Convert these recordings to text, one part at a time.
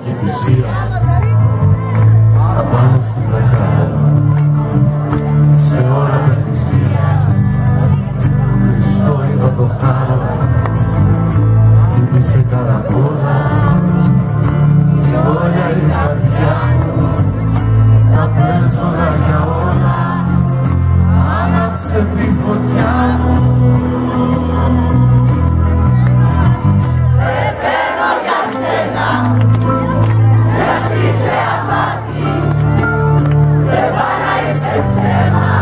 και θυσίας απάνω σου τρακάω σε ώρα τα θυσίας. Χριστό είδα το χάρο, χτύπησε καρακόλα, η όλια η καρδιά μου, τα παίζω για όλα, άναψε τη φωτιά μου. Πεθαίνω για σένα, μιας είσαι απάτη, δεν πάει να είσαι ψέμα,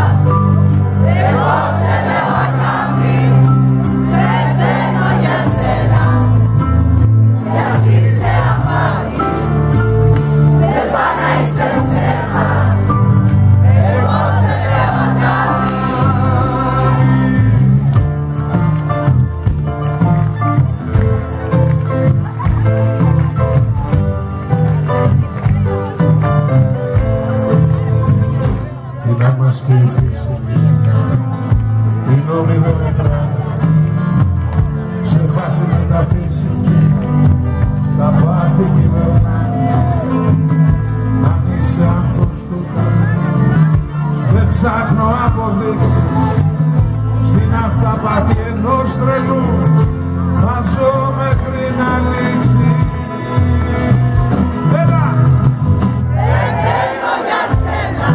εγώ σε λέω αγάπη. Πεθαίνω για σένα, μιας είσαι απάτη, δεν πάει να είσαι ψέμα, εγώ σε λέω αγάπη. Τι να μας πει η φύση, οι νόμοι δεν μετράνε, σε φάση μεταφύσικη, τα πάθη κυβερνάνε. Αν είσαι άνθρωπος του καλού, δεν ψάχνω αποδείξεις, στην αυταπάτη ενός τρελού, θα ζω μέχρι να λήξει. Πεθαίνω για σένα,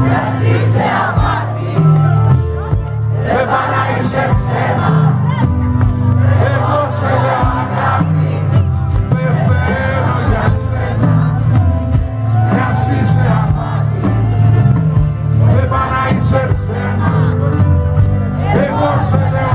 μιας είσαι απάτη, δεν πάει να είσαι ψέμα, εγώ σε λέω αγάπη. Πεθαίνω για σένα, μιας είσαι απάτη, δεν πάει να είσαι ψέμα, εγώ σε λέω